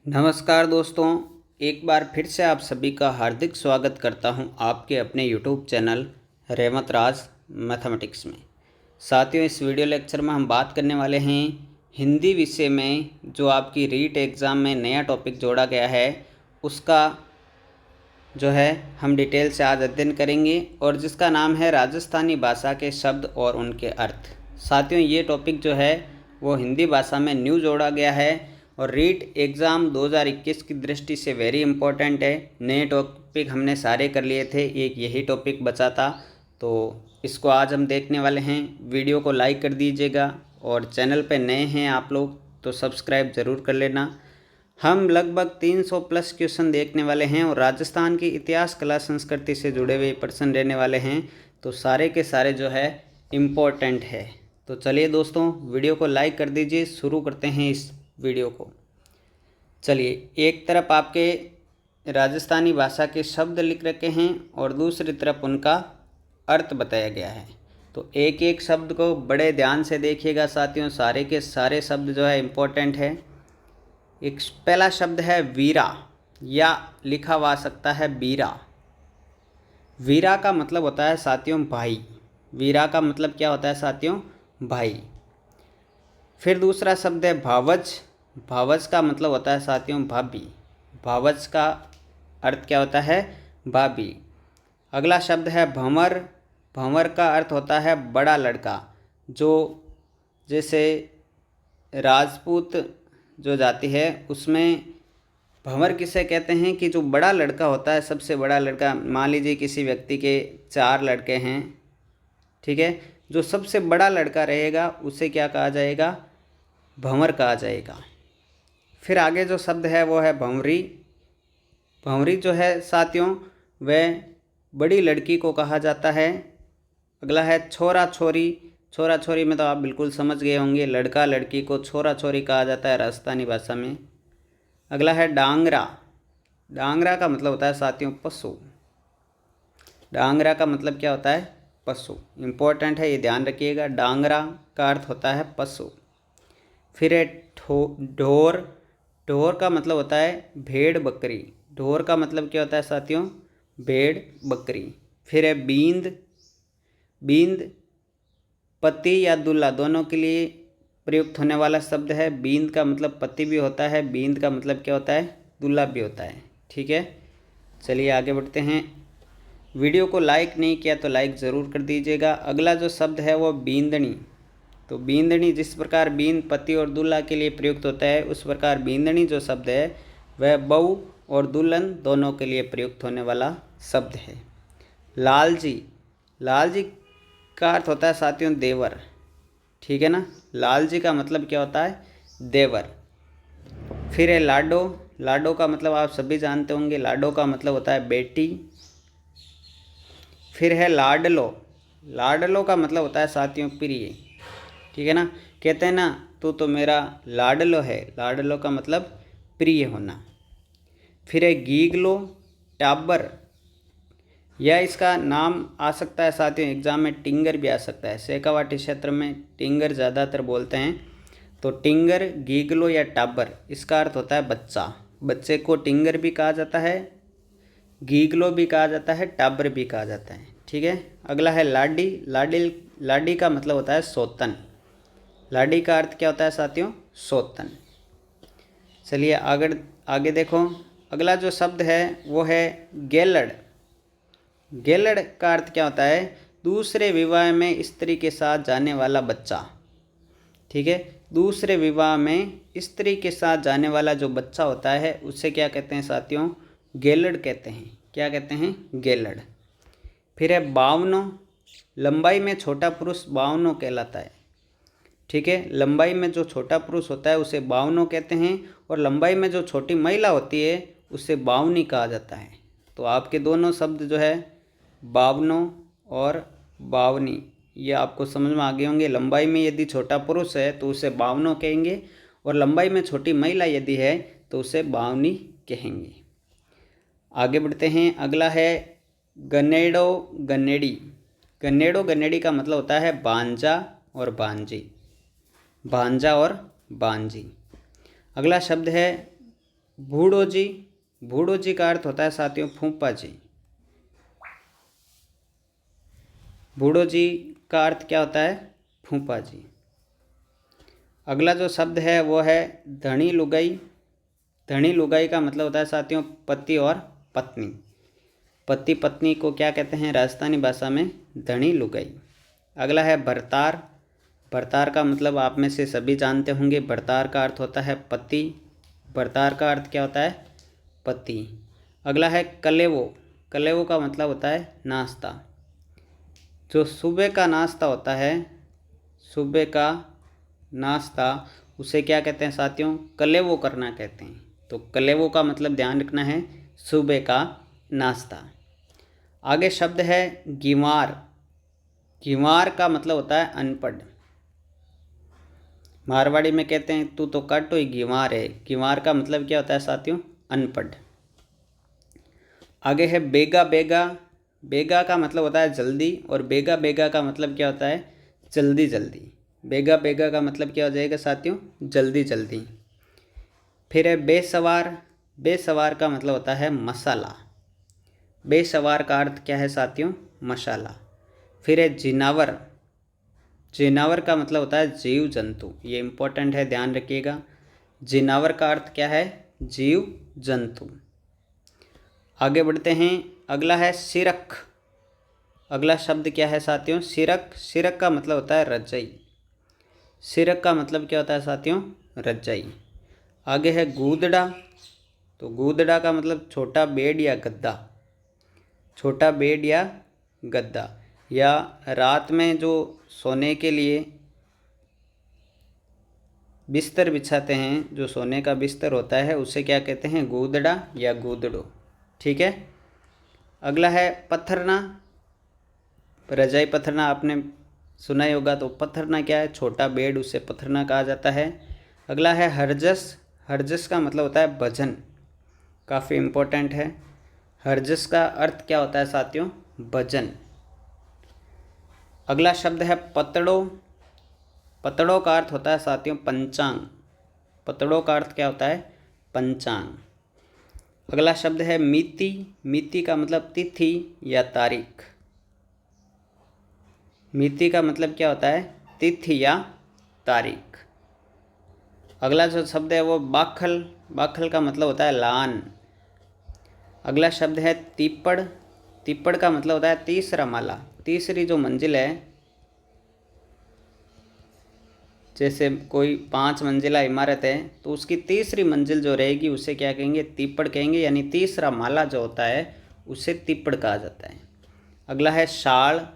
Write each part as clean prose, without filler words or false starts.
नमस्कार दोस्तों, एक बार फिर से आप सभी का हार्दिक स्वागत करता हूं आपके अपने YouTube चैनल रहमत राज मैथमेटिक्स में। साथियों, इस वीडियो लेक्चर में हम बात करने वाले हैं हिंदी विषय में जो आपकी रीट एग्ज़ाम में नया टॉपिक जोड़ा गया है उसका जो है हम डिटेल से आज अध्ययन करेंगे और जिसका नाम है राजस्थानी भाषा के शब्द और उनके अर्थ। साथियों, ये टॉपिक जो है वो हिंदी भाषा में न्यू जोड़ा गया है और रीट एग्ज़ाम 2021 की दृष्टि से वेरी इंपॉर्टेंट है। नए टॉपिक हमने सारे कर लिए थे, एक यही टॉपिक बचा था, तो इसको आज हम देखने वाले हैं। वीडियो को लाइक कर दीजिएगा और चैनल पे नए हैं आप लोग तो सब्सक्राइब ज़रूर कर लेना। हम लगभग 300 प्लस क्वेश्चन देखने वाले हैं और राजस्थान की इतिहास, कला, संस्कृति से जुड़े हुए प्रश्न रहने वाले हैं, तो सारे के सारे जो है इम्पोर्टेंट है। तो चलिए दोस्तों, वीडियो को लाइक कर दीजिए। शुरू करते हैं इस वीडियो को। चलिए, एक तरफ आपके राजस्थानी भाषा के शब्द लिख रखे हैं और दूसरी तरफ उनका अर्थ बताया गया है। तो एक एक शब्द को बड़े ध्यान से देखिएगा साथियों, सारे के सारे शब्द जो है इम्पोर्टेंट है। एक पहला शब्द है वीरा, या लिखा हुआ सकता है बीरा। वीरा का मतलब होता है साथियों भाई। वीरा का मतलब क्या होता है साथियों? भाई। फिर दूसरा शब्द है भावज। भावज का मतलब होता है साथियों भाभी। भावज का अर्थ क्या होता है? भाभी। अगला शब्द है भंवर। भंवर का अर्थ होता है बड़ा लड़का। जो जैसे राजपूत जो जाति है उसमें भंवर किसे कहते हैं कि जो बड़ा लड़का होता है, सबसे बड़ा लड़का। मान लीजिए किसी व्यक्ति के 4 लड़के हैं, ठीक है, जो सबसे बड़ा लड़का रहेगा उसे क्या कहा जाएगा? भंवर कहा जाएगा। फिर आगे जो शब्द है वो है भंवरी। भंवरी जो है साथियों वह बड़ी लड़की को कहा जाता है। अगला है छोरा छोरी। छोरा छोरी में तो आप बिल्कुल समझ गए होंगे, लड़का लड़की को छोरा छोरी कहा जाता है राजस्थानी भाषा में। अगला है डांगरा। डांगरा का मतलब होता है साथियों पशु। डांगरा का मतलब क्या होता है? पशु। इम्पोर्टेंट है, ये ध्यान रखिएगा। डांगरा का अर्थ होता है पशु। फिर है ढोर। ढोर का मतलब होता है भेड़ बकरी। ढोर का मतलब क्या होता है साथियों? भेड़ बकरी। फिर है बींद। बींद पति या दूल्हा दोनों के लिए प्रयुक्त होने वाला शब्द है। बींद का मतलब पति भी होता है, बींद का मतलब क्या होता है? दूल्हा भी होता है। ठीक है, चलिए आगे बढ़ते हैं। वीडियो को लाइक नहीं किया तो लाइक ज़रूर कर दीजिएगा। अगला जो शब्द है वो बींदनी। तो बींदनी, जिस प्रकार बींद पति और दूल्हा के लिए प्रयुक्त होता है, उस प्रकार बींदनी जो शब्द है वह बहू और दुल्हन दोनों के लिए प्रयुक्त होने वाला शब्द है। लालजी। लालजी का अर्थ होता है साथियों देवर। ठीक है ना, लालजी का मतलब क्या होता है? देवर। फिर है लाडो। लाडो का मतलब आप सभी जानते होंगे, लाडो का मतलब होता है बेटी। फिर है लाडलो। लाडलो का मतलब होता है साथियों प्रिय। ठीक है ना, कहते हैं ना तू तो मेरा लाडलो है। लाडलो का मतलब प्रिय होना। फिर है गीगलो, टाबर। यह इसका नाम आ सकता है साथियों एग्जाम में, टिंगर भी आ सकता है। शेखावाटी क्षेत्र में टिंगर ज़्यादातर बोलते हैं, तो टिंगर, गीगलो या टाबर, इसका अर्थ होता है बच्चा। बच्चे को टिंगर भी कहा जाता है, गीगलो भी कहा जाता है, टाबर भी कहा जाता है। ठीक है, अगला है लाडी। लाडी, लाडी का मतलब होता है सौतन। लाडी का अर्थ क्या होता है साथियों? सौतन। चलिए आगे देखो। अगला जो शब्द है वो है गेलड़। गेलड़ का अर्थ क्या होता है? दूसरे विवाह में स्त्री के साथ जाने वाला बच्चा। ठीक है, दूसरे विवाह में स्त्री के साथ जाने वाला जो बच्चा होता है उसे क्या कहते हैं साथियों? गेलड़ कहते हैं। क्या कहते हैं? गेलड़। फिर है बावनो। लंबाई में छोटा पुरुष बावनो कहलाता है। ठीक है, लंबाई में जो छोटा पुरुष होता है उसे बावनो कहते हैं और लंबाई में जो छोटी महिला होती है उसे बावनी कहा जाता है। तो आपके दोनों शब्द जो है बावनो और बावनी, ये आपको समझ में आ गए होंगे। लंबाई में यदि छोटा पुरुष है तो उसे बावनो कहेंगे और लंबाई में छोटी महिला यदि है तो उसे बावनी कहेंगे। आगे बढ़ते हैं। अगला है गन्नेड़ो गन्नेड़ी। गन्नेड़ो गन्नेड़ी का मतलब होता है बांजा और बांजी। भांजा और बांजी। अगला शब्द है बूढ़ो जी, बूढ़ो जी का अर्थ होता है साथियों फूफा जी। बूढ़ो जी का अर्थ क्या होता है? फूफा जी। अगला जो शब्द है वो है धनी लुगाई। धनी लुगाई का मतलब होता है साथियों पति और पत्नी। पति पत्नी को क्या कहते हैं राजस्थानी भाषा में? धनी लुगाई। अगला है भरतार। भरतार का मतलब आप में से सभी जानते होंगे, भरतार का अर्थ होता है पति। भरतार का अर्थ क्या होता है? पति। अगला है कलेवो। कलेवो का मतलब होता है नाश्ता। जो सुबह का नाश्ता होता है, सुबह का नाश्ता, उसे क्या कहते हैं साथियों? कलेवो करना कहते हैं। तो कलेवो का मतलब ध्यान रखना है सुबह का नाश्ता। आगे शब्द है गीवार। गीवार का मतलब होता है अनपढ़। मारवाड़ी में कहते हैं तू तो कट ही गीवार है। गीवार का मतलब क्या होता है साथियों? अनपढ़। आगे है बेगा बेगा। बेगा का मतलब होता है जल्दी, और बेगा बेगा का मतलब क्या होता है? जल्दी जल्दी। बेगा बेगा का मतलब क्या हो जाएगा साथियों? जल्दी जल्दी। फिर है बेसवार। बेसवार का मतलब होता है मसाला। बेसवार का अर्थ क्या है साथियों? मसाला। फिर है जिनावर। जिनावर का मतलब होता है जीव जंतु। ये इम्पोर्टेंट है, ध्यान रखिएगा। जिनावर का अर्थ क्या है? जीव जंतु। आगे बढ़ते हैं। अगला है सिरक। अगला शब्द क्या है साथियों? सिरक। सिरक का मतलब होता है रजाई। सिरक का मतलब क्या होता है साथियों? रजाई। आगे है गूदड़ा। तो गूदड़ा का मतलब छोटा बेड या गद्दा। छोटा बेड या गद्दा, या रात में जो सोने के लिए बिस्तर बिछाते हैं, जो सोने का बिस्तर होता है, उसे क्या कहते हैं? गूदड़ा या गूदड़ो। ठीक है। अगला है पत्थरना। रजाई पत्थरना आपने सुना ही होगा। तो पत्थरना क्या है? छोटा बेड, उसे पत्थरना कहा जाता है। अगला है हरजस। हरजस का मतलब होता है भजन। काफ़ी इम्पोर्टेंट है। हरजस का अर्थ क्या होता है साथियों? भजन। अगला शब्द है पतड़ो। पतड़ों का अर्थ होता है साथियों पंचांग। पतड़ों का अर्थ क्या होता है? पंचांग। अगला शब्द है मिति। मिति का मतलब तिथि या तारीख। मिति का मतलब क्या होता है? तिथि या तारीख। अगला जो शब्द है वो बाखल। बाखल का मतलब होता है लान। अगला शब्द है तीपड़। तीपड़ का मतलब होता है तीसरा माला। तीसरी जो मंजिल है, जैसे कोई 5 मंजिला इमारत है तो उसकी तीसरी मंजिल जो रहेगी उसे क्या कहेंगे? तीपड़ कहेंगे। यानी तीसरा माला जो होता है उसे तीपड़ कहा जाता है। अगला है शाल।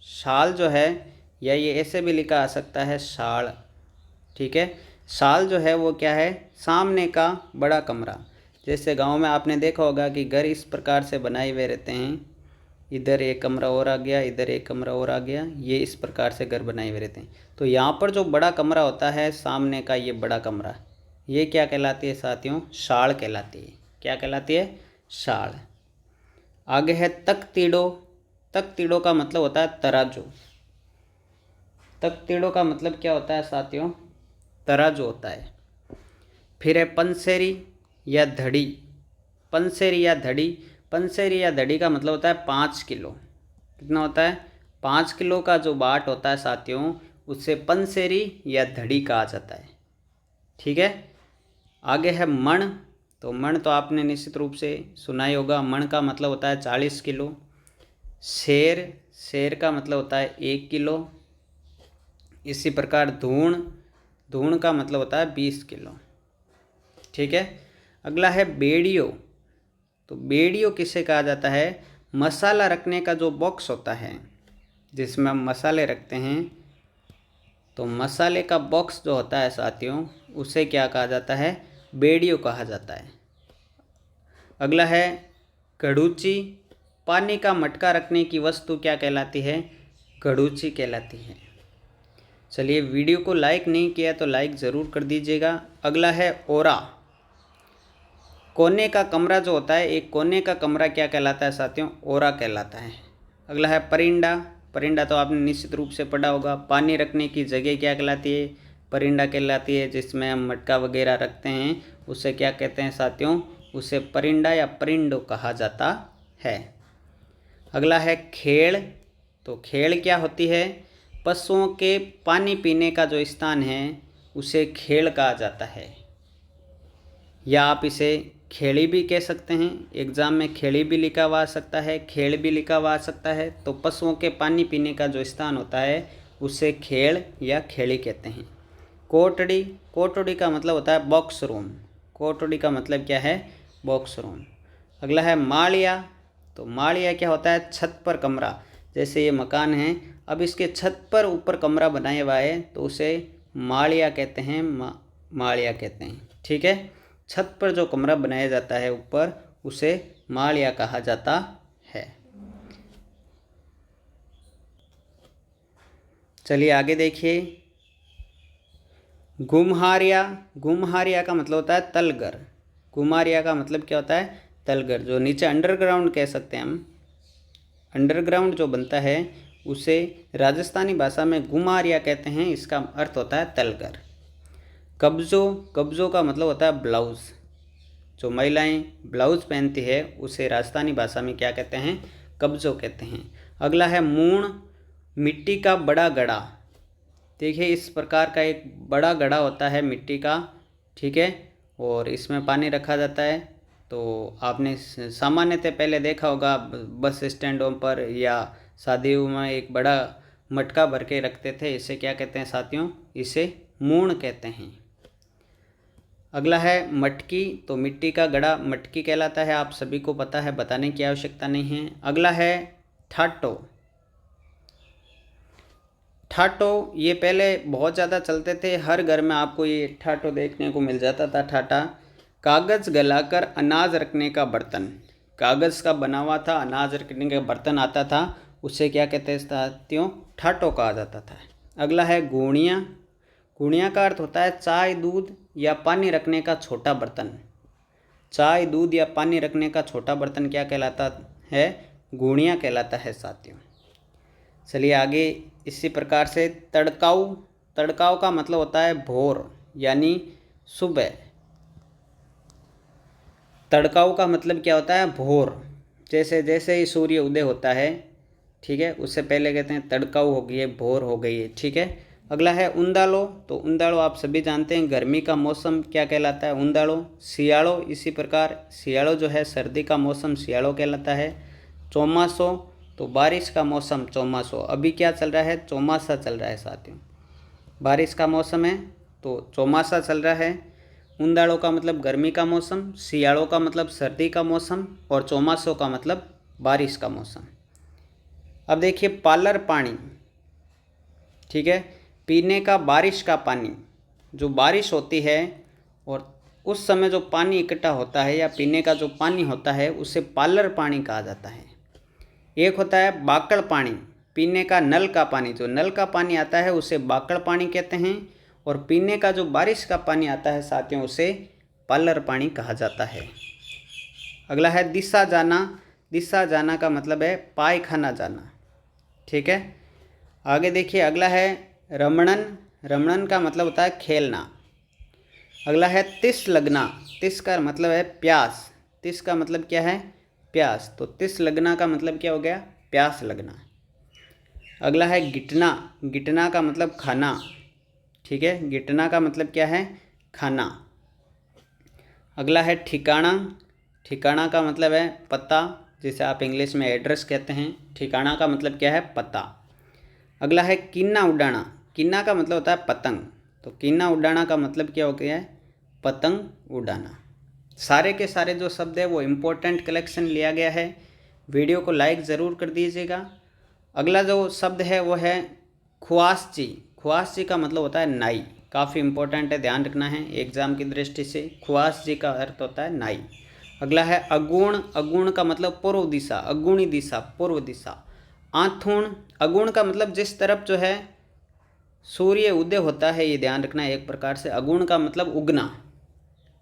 शाल जो है, या ये ऐसे भी लिखा आ सकता है शाल। ठीक है। शाल जो है वो क्या है? सामने का बड़ा कमरा। जैसे गांव में आपने देखा होगा कि घर इस प्रकार से बनाए हुए रहते हैं, इधर एक कमरा और आ गया, इधर एक कमरा और आ गया, ये इस प्रकार से घर बनाए हुए रहते हैं। तो यहाँ पर जो बड़ा कमरा होता है सामने का, ये बड़ा कमरा, ये क्या कहलाती है साथियों? शाल कहलाती है। क्या कहलाती है? शाल। आगे है तकतीड़ो। तकतीड़ो का मतलब होता है तराजू। तकतीड़ो का मतलब क्या होता है साथियों? तराजू होता है। फिर है पंसेरी या धड़ी। पंसेरी या धड़ी। पंसेरी या धड़ी का मतलब होता है 5 किलो। कितना होता है? 5 किलो का जो बाट होता है साथियों, उससे पंसेरी या धड़ी कहा जाता है। ठीक है। आगे है मण। तो मण तो आपने निश्चित रूप से सुना ही होगा। मण का मतलब होता है 40 किलो। शेर। शेर का मतलब होता है 1 किलो। इसी प्रकार धूण। धूण का मतलब होता है 20 किलो। ठीक है। अगला है बेड़ियो। तो बेड़ियो किसे कहा जाता है? मसाला रखने का जो बॉक्स होता है जिसमें हम मसाले रखते हैं, तो मसाले का बॉक्स जो होता है साथियों, उसे क्या कहा जाता है? बेड़ियो कहा जाता है। अगला है घड़ूची। पानी का मटका रखने की वस्तु क्या कहलाती है? घड़ूची कहलाती है। चलिए, वीडियो को लाइक नहीं किया तो लाइक ज़रूर कर दीजिएगा। अगला है ओरा। कोने का कमरा जो होता है, एक कोने का कमरा क्या कहलाता है साथियों? ओरा कहलाता है। अगला है परिंडा। परिंडा तो आपने निश्चित रूप से पढ़ा होगा। पानी रखने की जगह क्या कहलाती है? परिंदा कहलाती है, जिसमें हम मटका वगैरह रखते हैं, उसे क्या कहते हैं साथियों, उसे परिंदा या परिंडो कहा जाता है। अगला है खेड़। तो खेड़ क्या होती है, पशुओं के पानी पीने का जो स्थान है उसे खेड़ कहा जाता है, या आप इसे खेड़ी भी कह सकते हैं। एग्ज़ाम में खेड़ी भी लिखा हुआ आ सकता है, खेड़ भी लिखा हुआ आ सकता है। तो पशुओं के पानी पीने का जो स्थान होता है उसे खेड़ या खेड़ी कहते हैं। कोटड़ी। कोटड़ी का मतलब होता है बॉक्स रूम। कोटड़ी का मतलब क्या है, बॉक्स रूम। अगला है माड़िया। तो माड़िया क्या होता है, छत पर कमरा। जैसे ये मकान है, अब इसके छत पर ऊपर कमरा बनाया हुआ है तो उसे माड़िया कहते हैं, माड़िया कहते हैं। ठीक है, छत पर जो कमरा बनाया जाता है ऊपर उसे माड़िया कहा जाता है। चलिए आगे देखिए, गुम्हारिया। गुम्हारिया का मतलब होता है तलगर। गुम्हारिया का मतलब क्या होता है, तलगर। जो नीचे अंडरग्राउंड कह सकते हैं हम, अंडरग्राउंड जो बनता है उसे राजस्थानी भाषा में गुम्हारिया कहते हैं। इसका अर्थ होता है तलगर। कब्जो। कब्जो का मतलब होता है ब्लाउज़। जो महिलाएं ब्लाउज़ पहनती है उसे राजस्थानी भाषा में क्या कहते हैं, कब्जो कहते हैं। अगला है मूण। मिट्टी का बड़ा घड़ा। देखिए इस प्रकार का एक बड़ा घड़ा होता है मिट्टी का, ठीक है, और इसमें पानी रखा जाता है। तो आपने सामान्यतः पहले देखा होगा बस स्टैंडों पर या शादियों में एक बड़ा मटका भर के रखते थे। इसे क्या कहते हैं साथियों, इसे मूण कहते हैं। अगला है मटकी। तो मिट्टी का घड़ा मटकी कहलाता है, आप सभी को पता है, बताने की आवश्यकता नहीं है। अगला है ठाटो। ठाटो ये पहले बहुत ज़्यादा चलते थे, हर घर में आपको ये ठाटो देखने को मिल जाता था। ठाटा कागज़ गलाकर अनाज रखने का बर्तन। कागज़ का बना हुआ था, अनाज रखने का बर्तन आता था, उसे क्या कहते हैं साथियों, ठाटो कहा जाता था। अगला है गुणिया। गुणिया का अर्थ होता है चाय दूध या पानी रखने का छोटा बर्तन। चाय दूध या पानी रखने का छोटा बर्तन क्या कहलाता है, गुणिया कहलाता है साथियों। चलिए आगे इसी प्रकार से तड़काऊ। तड़काऊ का मतलब होता है भोर यानी सुबह। तड़काऊ का मतलब क्या होता है, भोर। जैसे जैसे ही सूर्य उदय होता है, ठीक है, उससे पहले कहते हैं तड़काऊ हो गई है, भोर हो गई है। ठीक है, अगला है उंदालो। तो उंदालो आप सभी जानते हैं गर्मी का मौसम क्या कहलाता है, उंदालो। सियाड़ो इसी प्रकार, सियाड़ो जो है सर्दी का मौसम सियाड़ो कहलाता है। चौमासो तो बारिश का मौसम चौमासो। अभी क्या चल रहा है, चौमासा चल रहा है साथियों, बारिश का मौसम है तो चौमासा चल रहा है। उंदाड़ो का मतलब गर्मी का मौसम, सियाड़ो का मतलब सर्दी का मौसम, और चौमासो का मतलब बारिश का मौसम। अब देखिए पालर पानी, ठीक है, पीने का बारिश का पानी। जो बारिश होती है और उस समय जो पानी इकट्ठा होता है या पीने का जो पानी होता है उसे पालर पानी कहा जाता है। एक होता है बाकड़ पानी, पीने का नल का पानी। जो नल का पानी आता है उसे बाकड़ पानी कहते हैं, और पीने का जो बारिश का पानी आता है साथियों उसे पालर पानी कहा जाता है। अगला है दिशा जाना। दिशा जाना का मतलब है पायखाना जाना। ठीक है, आगे देखिए अगला है रमणन। रमणन का मतलब होता है खेलना। अगला है तिस लगना। तिस का मतलब है प्यास। तिस का मतलब क्या है, प्यास। तो तिस लगना का मतलब क्या हो गया, प्यास लगना। अगला है गिटना। गिटना का मतलब खाना। ठीक है, गिटना का मतलब क्या है, खाना। अगला है ठिकाना। ठिकाना का मतलब है पता, जिसे आप इंग्लिश में एड्रेस कहते हैं। ठिकाना का मतलब क्या है, पता। अगला है किन्ना उड़ाना। किन्ना का मतलब होता है पतंग। तो किन्ना उड़ाना का मतलब क्या हो गया है, पतंग उड़ाना। सारे के सारे जो शब्द है वो इम्पोर्टेंट कलेक्शन लिया गया है। वीडियो को लाइक ज़रूर कर दीजिएगा। अगला जो शब्द है वो है खुआसची। खुआसची का मतलब होता है नाई। काफ़ी इम्पोर्टेंट है, ध्यान रखना है एग्जाम की दृष्टि से। खुआसची का अर्थ होता है नाई। अगला है अगुण। अगुण का मतलब पूर्व दिशा, अगुणी दिशा, पूर्व दिशा। आथुण। अगुण का मतलब जिस तरफ जो है सूर्य उदय होता है, ये ध्यान रखना है एक प्रकार से। अगुण का मतलब उगना।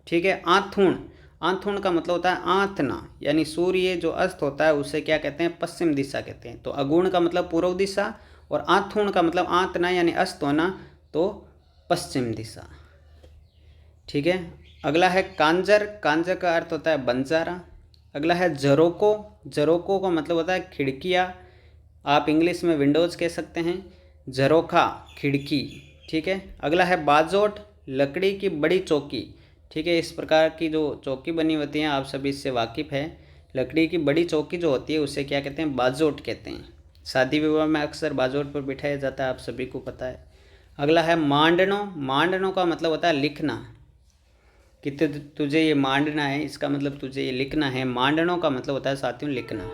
ठीक है, आथुण। आथुण का मतलब होता है आंथना, यानी सूर्य जो अस्त होता है उसे क्या कहते हैं, पश्चिम दिशा कहते हैं। तो अगुण का मतलब पूर्व दिशा और आथुण का मतलब आंतना यानी अस्त होना, तो पश्चिम दिशा। ठीक है। अगला है कांजर, कांजर का अर्थ होता है बंजारा। अगला है झरोको, झरोको का मतलब होता है खिड़कियाँ, आप इंग्लिश में विंडोज़ कह सकते हैं। झरोखा खिड़की। ठीक है। अगला है बाजोट, लकड़ी की बड़ी चौकी। ठीक है। इस प्रकार की जो चौकी बनी होती हैं आप सभी इससे वाकिफ़ है। लकड़ी की बड़ी चौकी जो होती है उसे क्या कहते हैं, बाजोट कहते हैं। शादी विवाह में अक्सर बाजोट पर बिठाया जाता है, आप सभी को पता है। अगला है मांडनो, मांडनो का मतलब होता है लिखना, कि तुझे ये मांडना है, इसका मतलब तुझे ये लिखना है। मांडनों का मतलब होता है साथियों लिखना।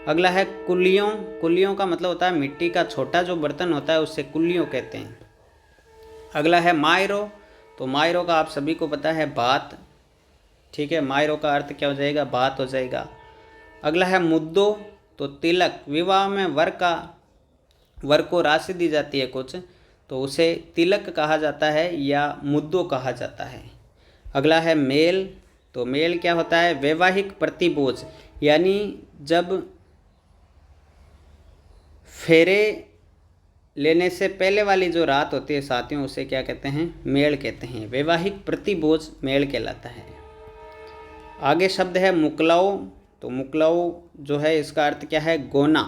अगला है कुल्लियों, कुल्लियों का मतलब होता है मिट्टी का छोटा जो बर्तन होता है उससे कुल्लियों कहते हैं। अगला है मायरो, तो मायरो का आप सभी को पता है भात। ठीक है। मायरो का अर्थ क्या हो जाएगा, भात हो जाएगा। अगला है मुद्दो, तो तिलक, विवाह में वर को राशि दी जाती है कुछ, तो उसे तिलक कहा जाता है या मुद्दो कहा जाता है। अगला है मेल, तो मेल क्या होता है, वैवाहिक प्रतिभोज, यानी जब फेरे लेने से पहले वाली जो रात होती है साथियों उसे क्या कहते हैं, मेल कहते हैं। वैवाहिक प्रतिभोज मेल कहलाता है। आगे शब्द है मुकलाओ, तो मुकलाओ जो है इसका अर्थ क्या है, गोना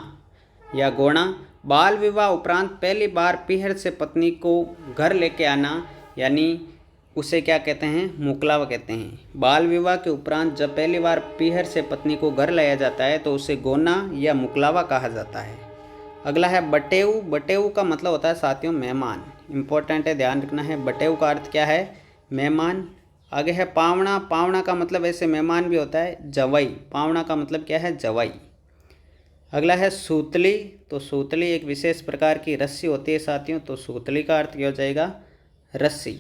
या गोणा। बाल विवाह उपरांत पहली बार पीहर से पत्नी को घर लेके आना, यानी उसे क्या कहते हैं, मुकलावा कहते हैं। बाल विवाह के उपरांत जब पहली बार पीहर से पत्नी को घर लाया जाता है तो उसे गोना या मुकलावा कहा जाता है। अगला है बटेऊ, बटेऊ का मतलब होता है साथियों मेहमान। इम्पोर्टेंट है, ध्यान रखना है। बटेऊ का अर्थ क्या है, मेहमान। आगे है पावना, पावना का मतलब ऐसे मेहमान भी होता है जवाई। पावना का मतलब क्या है, जवाई। अगला है सूतली, तो सूतली एक विशेष प्रकार की रस्सी होती है साथियों, तो सूतली का अर्थ क्या हो जाएगा, रस्सी।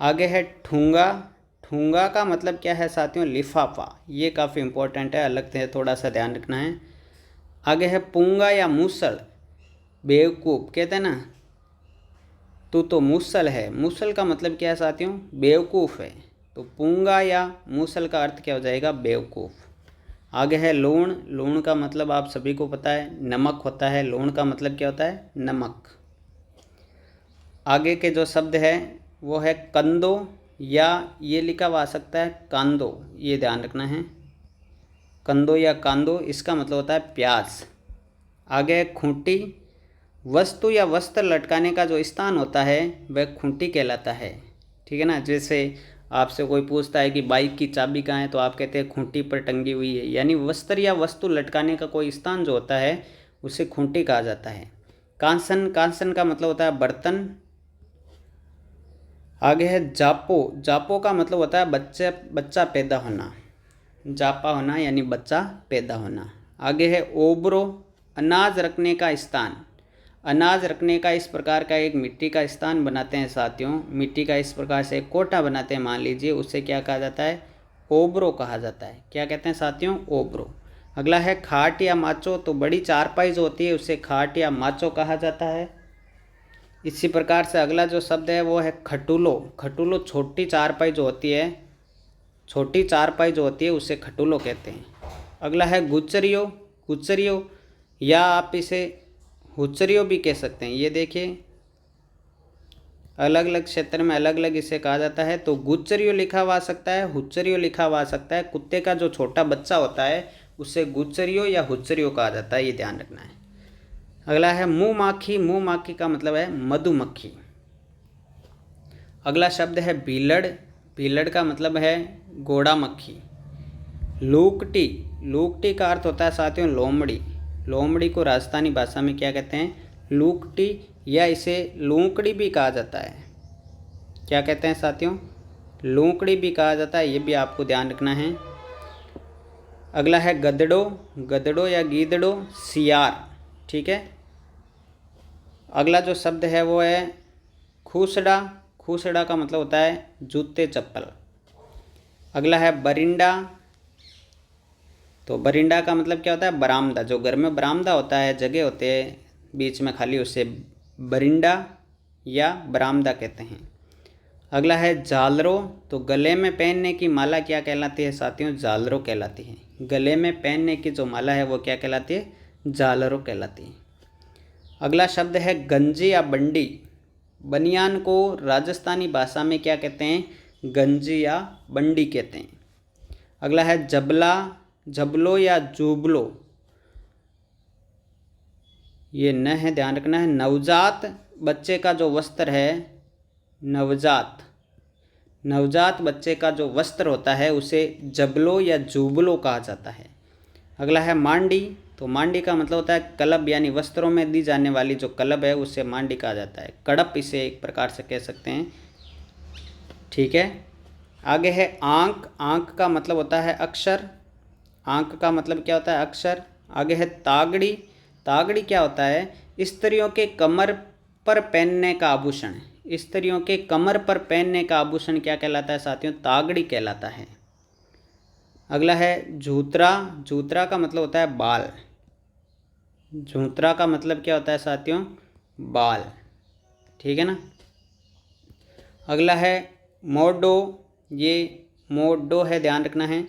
आगे है ठूंगा, ठूंगा का मतलब क्या है साथियों, लिफाफा। ये काफ़ी इंपॉर्टेंट है, अलग से थोड़ा सा ध्यान रखना है। आगे है पूंगा या मूसल, बेवकूफ़ कहते हैं ना, तू तो मूसल है। मूसल का मतलब क्या है साथियों, बेवकूफ़ है। तो पूंगा या मूसल का अर्थ क्या हो जाएगा, बेवकूफ़। आगे है लूण, लूण का मतलब आप सभी को पता है नमक होता है। लूण का मतलब क्या होता है, नमक। आगे के जो शब्द है वो है कंदो, या ये लिखा हुआ आ सकता है कांदो, ये ध्यान रखना है। कंदो या कांदो, इसका मतलब होता है प्याज। आगे है खूंटी, वस्तु या वस्त्र लटकाने का जो स्थान होता है वह खूंटी कहलाता है। ठीक है ना। जैसे आपसे कोई पूछता है कि बाइक की चाबी कहाँ है, तो आप कहते हैं खूंटी पर टंगी हुई है, यानी वस्त्र या वस्तु लटकाने का कोई स्थान जो होता है उसे खूंटी कहा जाता है। कांसन, कांसन का मतलब होता है बर्तन। आगे है जापो, जापो का मतलब होता है बच्चा पैदा होना। जापा होना यानी बच्चा पैदा होना। आगे है ओबरो, अनाज रखने का स्थान। अनाज रखने का इस प्रकार का एक मिट्टी का स्थान बनाते हैं साथियों, मिट्टी का इस प्रकार से एक कोटा बनाते हैं मान लीजिए, उसे क्या कहा जाता है, ओबरो कहा जाता है। क्या कहते हैं साथियों, ओबरो। अगला है खाट या माचो, तो बड़ी चारपाई जो होती है उसे खाट या माचो कहा जाता है। इसी प्रकार से अगला जो शब्द है वो है खटुलो, खटुलो छोटी चारपाई जो होती है, छोटी चारपाई जो होती है उसे खटुलो कहते हैं। अगला है गुचरियो, गुचरियो या आप इसे हुचरियो भी कह सकते हैं। ये देखिए अलग अलग क्षेत्र में अलग अलग इसे कहा जाता है। तो गुचरियो लिखा हुआ आ सकता है, हुचरियो लिखा हुआ आ सकता है। कुत्ते का जो छोटा बच्चा होता है उसे गुचरियो या हुचरियो कहा जाता है, ये ध्यान रखना है। अगला है मुँह माखी, मुँह माखी का मतलब है मधुमक्खी। अगला शब्द है भीलड़, भीलड़ का मतलब है घोड़ा मक्खी। लूकटी, लूकटी का अर्थ होता है साथियों लोमड़ी। लोमड़ी को राजस्थानी भाषा में क्या कहते हैं, लूकटी, या इसे लूकड़ी भी कहा जाता है। क्या कहते हैं साथियों, लूकड़ी भी कहा जाता है, ये भी आपको ध्यान रखना है। अगला है गदड़ो, गदड़ो या गीदड़ो, सियार। ठीक है। अगला जो शब्द है वो है खूसड़ा, खूसड़ा का मतलब होता है जूते चप्पल। अगला है बरिंडा, तो बरिंडा का मतलब क्या होता है, बरामदा। जो घर में बरामदा होता है, जगह होते हैं बीच में खाली, उसे बरिंडा या बरामदा कहते हैं। अगला है झालरो, तो गले में पहनने की माला क्या कहलाती है साथियों, झालरो कहलाती है। गले में पहनने की जो माला है वो क्या कहलाती है, झालरो कहलाती है। अगला शब्द है गंजी या बंडी, बनियान को राजस्थानी भाषा में क्या कहते हैं? गंजी या बंडी कहते हैं। अगला है जबला, जबलो या जुबलो, ये न है, ध्यान रखना है। नवजात बच्चे का जो वस्त्र है, नवजात बच्चे का जो वस्त्र होता है उसे जबलो या जुबलो कहा जाता है। अगला है मांडी, तो मांडी का मतलब होता है कलब, यानी वस्त्रों में दी जाने वाली जो कलब है उसे मांडी कहा जाता है। कड़प इसे एक प्रकार से कह सकते हैं, ठीक है। आगे है आंक, आंक का मतलब होता है अक्षर, आंक का मतलब क्या होता है? अक्षर। आगे है तागड़ी, तागड़ी क्या होता है? स्त्रियों के कमर पर पहनने का आभूषण, स्त्रियों के कमर पर पहनने का आभूषण क्या कहलाता है साथियों? तागड़ी कहलाता है। अगला है झूतरा, झूतरा का मतलब होता है बाल, झूतरा का मतलब क्या होता है साथियों? बाल, ठीक है ना। अगला है मोडो, ये मोडो है, ध्यान रखना है।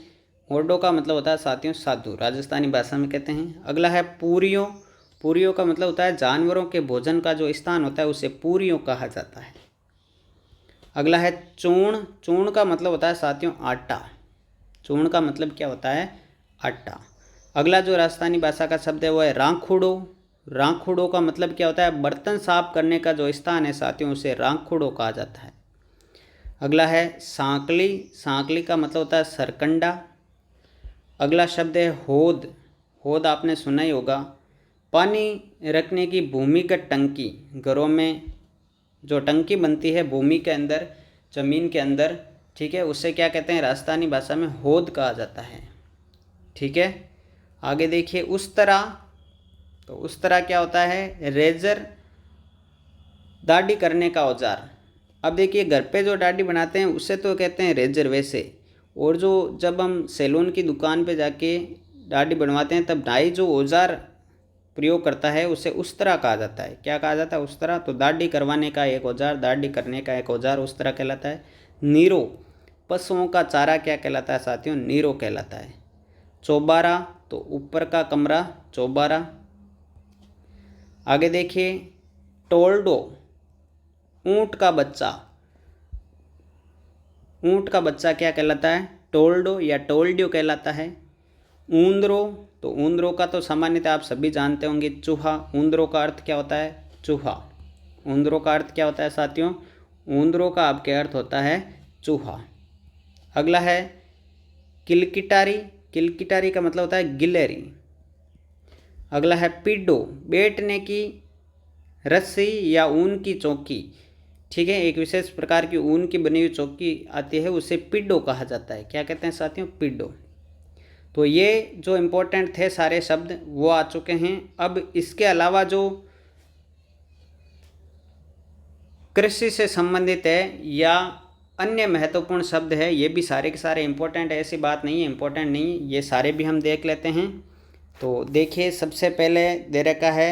मोडो का मतलब होता है साथियों साधु, राजस्थानी भाषा में कहते हैं। अगला है पूरियों, पूरियों का मतलब होता है जानवरों के भोजन का जो स्थान होता है उसे पूरियों कहा जाता है। अगला है चूर्ण, चूर्ण का मतलब होता है साथियों आटा, चूर्ण का मतलब क्या होता है? आटा। अगला जो राजस्थानी भाषा का शब्द है वो है राखुड़ो, राखुड़ो का मतलब क्या होता है? बर्तन साफ करने का जो स्थान है साथियों उसे राखुड़ो कहा जाता है। अगला है सांकली, सांकली का मतलब होता है सरकंडा। अगला शब्द है होद, होद आपने सुना ही होगा, पानी रखने की भूमिगत टंकी, घरों में जो टंकी बनती है भूमि के अंदर, जमीन के अंदर, ठीक है, उससे क्या कहते हैं? राजस्थानी भाषा में होद कहा जाता है, ठीक है। आगे देखिए उस्तरा, तो उस्तरा क्या होता है? रेजर, दाढ़ी करने का औजार। अब देखिए घर पे जो दाढ़ी बनाते हैं उसे तो कहते हैं रेजर वैसे, और जो जब हम सैलून की दुकान पे जाके दाढ़ी बनवाते हैं तब नाई जो औजार प्रयोग करता है उसे उस्तरा कहा जाता है। क्या कहा जाता है? उस्तरा। तो दाढ़ी करवाने का एक औजार, दाढ़ी करने का एक औजार उस्तरा कहलाता है। नीरो, पशुओं का चारा क्या कहलाता है साथियों? नीरो कहलाता है। चौबारा, तो ऊपर का कमरा चौबारा। आगे देखिए टोल्डो, ऊंट का बच्चा, ऊंट का बच्चा क्या कहलाता है? टोल्डो या टोल्डियो कहलाता है। ऊंदरो, तो ऊंदरो का तो सामान्यतः आप सभी जानते होंगे चूहा, ऊंदरो का अर्थ क्या होता है? चूहा। ऊंदरो का अर्थ क्या होता है साथियों? ऊंदरो का आपके अर्थ होता है चूहा। अगला है किलकिटारी, किलकिटारी का मतलब होता है गिलहरी। अगला है पिड्डो, बैठने की रस्सी या ऊन की चौकी, ठीक है, एक विशेष प्रकार की ऊन की बनी हुई चौकी आती है उसे पिड्डो कहा जाता है। क्या कहते हैं साथियों? पिड्डो। तो ये जो इम्पोर्टेंट थे सारे शब्द वो आ चुके हैं। अब इसके अलावा जो कृषि से संबंधित है या अन्य महत्वपूर्ण शब्द है ये भी सारे के सारे इम्पोर्टेंट है, ऐसी बात नहीं है इम्पोर्टेंट नहीं, ये सारे भी हम देख लेते हैं। तो देखिए सबसे पहले दे रखा है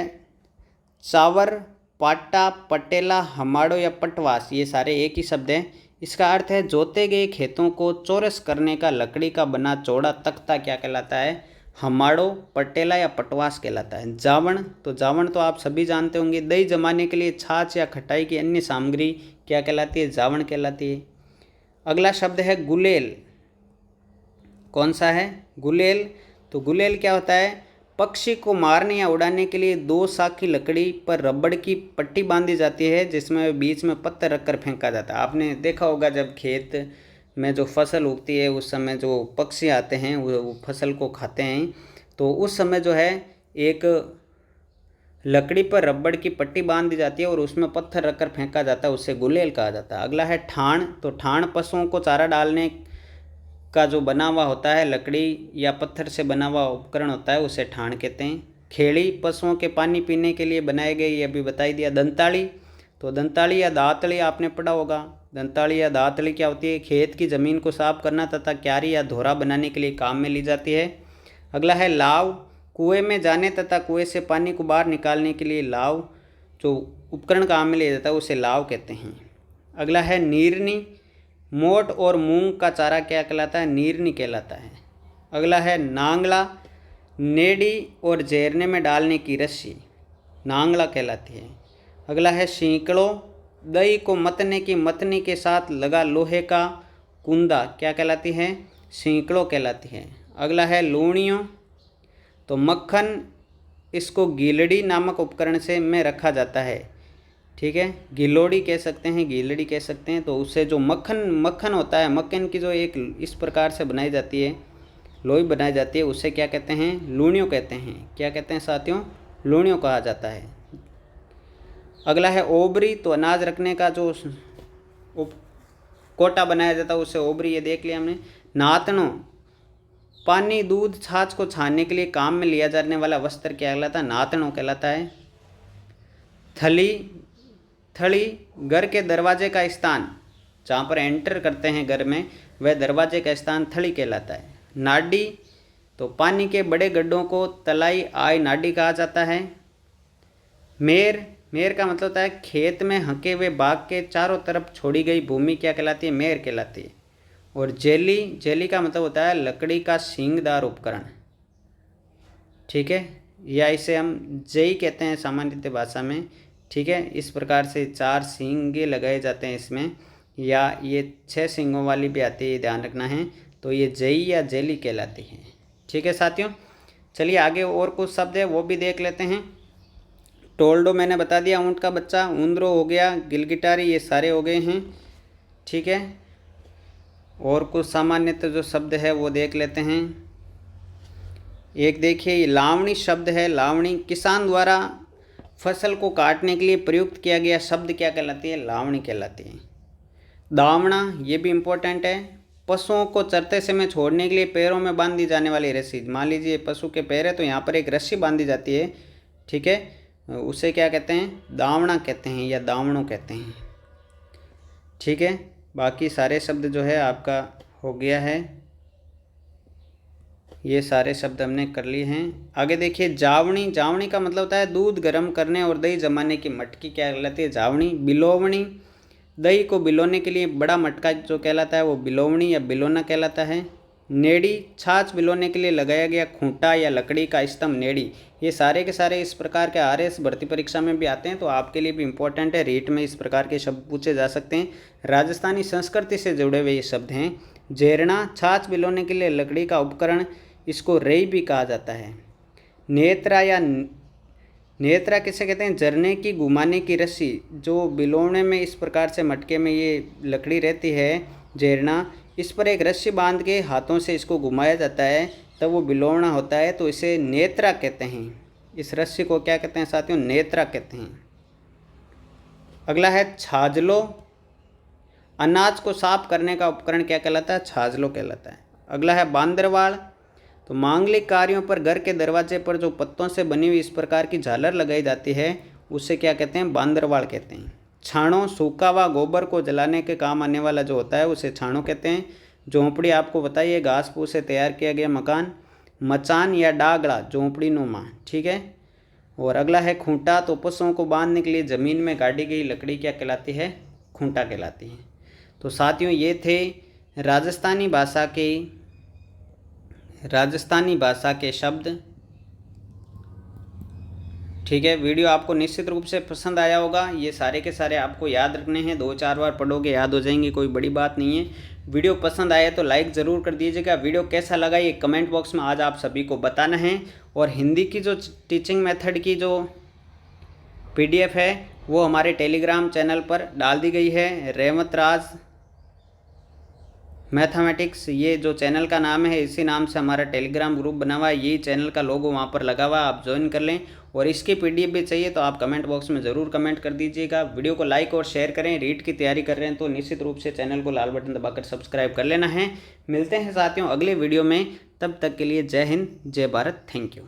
चावर, पाटा, पटेला, हमाड़ो या पटवास, ये सारे एक ही शब्द हैं। इसका अर्थ है जोते गए खेतों को चौरस करने का लकड़ी का बना चौड़ा तख्ता क्या कहलाता है? हमाड़ो, पटेला या पटवास कहलाता है। जावण, तो जावण तो आप सभी जानते होंगे, दही जमाने के लिए छाछ या खटाई की अन्य सामग्री क्या कहलाती है? जावण कहलाती है। अगला शब्द है गुलेल, कौन सा है? गुलेल। तो गुलेल क्या होता है? पक्षी को मारने या उड़ाने के लिए दो साखी लकड़ी पर रबड़ की पट्टी बांधी जाती है जिसमें बीच में पत्थर रखकर फेंका जाता है। आपने देखा होगा जब खेत में जो फसल उगती है उस समय जो पक्षी आते हैं वो फसल को खाते हैं, तो उस समय जो है एक लकड़ी पर रबड़ की पट्टी बांध दी जाती है और उसमें पत्थर रखकर फेंका जाता है, उसे गुलेल कहा जाता है। अगला है ठाण, तो ठाण पशुओं को चारा डालने का जो बना हुआ होता है, लकड़ी या पत्थर से बना हुआ उपकरण होता है उसे ठाण कहते हैं। खेड़ी, पशुओं के पानी पीने के लिए बनाए गए, ये अभी बता ही दिया। दंताली, तो दंताली या दातली आपने पढ़ा होगा। दंताली या दातली क्या होती है? खेत की ज़मीन को साफ करना तथा क्यारी या धोरा बनाने के लिए काम में ली जाती है। अगला है लाव, कुएं में जाने तथा कुएं से पानी को बाहर निकालने के लिए लाव जो उपकरण काम में लिया जाता है उसे लाव कहते हैं। अगला है नीरनी, मोट और मूंग का चारा क्या कहलाता है? नीरनी कहलाता है। अगला है नांगला, नेड़ी और जैरने में डालने की रस्सी नांगला कहलाती है। अगला है सींकड़ो, दही को मतने की मतनी के साथ लगा लोहे का कुंदा क्या कहलाती है? सींकड़ो कहलाती है। अगला है लूणियों, तो मक्खन इसको गीलड़ी नामक उपकरण से में रखा जाता है। ठीक है, गिलोड़ी कह सकते हैं, गीलड़ी कह सकते हैं। तो उससे जो मक्खन होता है, मक्खन की जो एक इस प्रकार से बनाई जाती है, लोई बनाई जाती है, उससे क्या कहते हैं? लूणियों कहते हैं। क्या कहते हैं साथियों? लूणियों कहा जाता है। अगला है ओबरी, तो अनाज रखने का जो कोटा बनाया जाता है उससे ओबरी, ये देख लिया हमने। नातनो, पानी दूध छाछ को छानने के लिए काम में लिया जाने वाला वस्त्र क्या कहलाता है? नातनो कहलाता है। थली, घर के दरवाजे का स्थान, जहाँ पर एंटर करते हैं घर में, वह दरवाजे का स्थान थली कहलाता है। नाडी, तो पानी के बड़े गड्ढों को तलाई आय नाडी कहा जाता है। मेर का मतलब होता है खेत में हके हुए बाग के चारों तरफ छोड़ी गई भूमि क्या कहलाती है? मेर कहलाती है। और जेली का मतलब होता है लकड़ी का सींगदार उपकरण। ठीक है, या इसे हम जई कहते हैं सामान्य भाषा में। ठीक है, इस प्रकार से 4 सींगे लगाए जाते हैं इसमें, या ये 6 सींगों वाली भी आती है, ध्यान रखना है। तो ये जई या जेली कहलाती है। ठीक है साथियों, चलिए आगे और कुछ शब्द है वो भी देख लेते हैं। टोल्डो मैंने बता दिया, ऊँट का बच्चा। ऊंद्रो हो गया, गिलगिटारी, ये सारे हो गए हैं। ठीक है, और कुछ सामान्यतः जो शब्द है वो देख लेते हैं। एक देखिए, ये लावणी शब्द है। लावणी किसान द्वारा फसल को काटने के लिए प्रयुक्त किया गया शब्द क्या कहलाती है? लावणी कहलाती है। दावना, ये भी इम्पोर्टेंट है। पशुओं को चरते समय छोड़ने के लिए पैरों में बांधी जाने वाली रस्सी। मान लीजिए पशु के पैर है तो यहाँ पर एक रस्सी बांधी जाती है। ठीक है, उसे क्या कहते हैं? दावना कहते हैं या दावणों कहते हैं। ठीक है, बाकी सारे शब्द जो है आपका हो गया है, ये सारे शब्द हमने कर लिए हैं। आगे देखिए, जावनी। जावनी का मतलब होता है दूध गर्म करने और दही जमाने की मटकी क्या कहलाती है? जावनी। बिलोवनी, दही को बिलोने के लिए बड़ा मटका जो कहलाता है वो बिलोवनी या बिलोना कहलाता है। नेड़ी, छाछ बिलोने के लिए लगाया गया खूंटा या लकड़ी का स्तंभ नेड़ी। ये सारे के सारे इस प्रकार के आरएस भर्ती परीक्षा में भी आते हैं, तो आपके लिए भी इम्पोर्टेंट है। रीट में इस प्रकार के शब्द पूछे जा सकते हैं। राजस्थानी संस्कृति से जुड़े हुए ये शब्द हैं। जेरना, छाछ बिलोने के लिए लकड़ी का उपकरण, इसको रेई भी कहा जाता है। नेत्रा या नेत्रा किसे कहते हैं? झरने की घुमाने की रस्सी, जो बिलोने में इस प्रकार से मटके में ये लकड़ी रहती है जेरना, इस पर एक रस्सी बांध के हाथों से इसको घुमाया जाता है, तब वो बिलोना होता है, तो इसे नेत्रा कहते हैं। इस रस्सी को क्या कहते हैं साथियों? नेत्रा कहते हैं। अगला है छाजलो, अनाज को साफ करने का उपकरण क्या कहलाता है? छाजलो कहलाता है। अगला है बांदरवाड़, तो मांगलिक कार्यों पर घर के दरवाजे पर जो पत्तों से बनी हुई इस प्रकार की झालर लगाई जाती है उसे क्या कहते हैं? बांदरवाड़ कहते हैं। छाणो, सूखा हुआ गोबर को जलाने के काम आने वाला जो होता है उसे छाणो कहते हैं। झोंपड़ी आपको बताइए, घास फूस से तैयार किया गया मकान। मचान या डागड़ा, झोंपड़ी नुमा। ठीक है, और अगला है खूंटा, तो पशुओं को बांधने के लिए ज़मीन में गाड़ी गई लकड़ी क्या कहलाती है? खूंटा कहलाती है। तो साथियों ये थे राजस्थानी भाषा के शब्द। ठीक है, वीडियो आपको निश्चित रूप से पसंद आया होगा। ये सारे के सारे आपको याद रखने हैं, 2-4 बार पढ़ोगे याद हो जाएंगे, कोई बड़ी बात नहीं है। वीडियो पसंद आया तो लाइक ज़रूर कर दीजिएगा। वीडियो कैसा लगा ये कमेंट बॉक्स में आज आप सभी को बताना है। और हिंदी की जो टीचिंग मेथड की जो PDF है वो हमारे टेलीग्राम चैनल पर डाल दी गई है। रेवत राज मैथमेटिक्स, ये जो चैनल का नाम है, इसी नाम से हमारा टेलीग्राम ग्रुप बना हुआ है। यही चैनल का लोगो वहाँ पर लगा हुआ है, आप ज्वाइन कर लें। और इसकी PDF भी चाहिए तो आप कमेंट बॉक्स में ज़रूर कमेंट कर दीजिएगा। वीडियो को लाइक और शेयर करें। रीट की तैयारी कर रहे हैं तो निश्चित रूप से चैनल को लाल बटन दबाकर सब्सक्राइब कर लेना है। मिलते हैं साथियों अगले वीडियो में, तब तक के लिए जय हिंद, जय भारत, थैंक यू।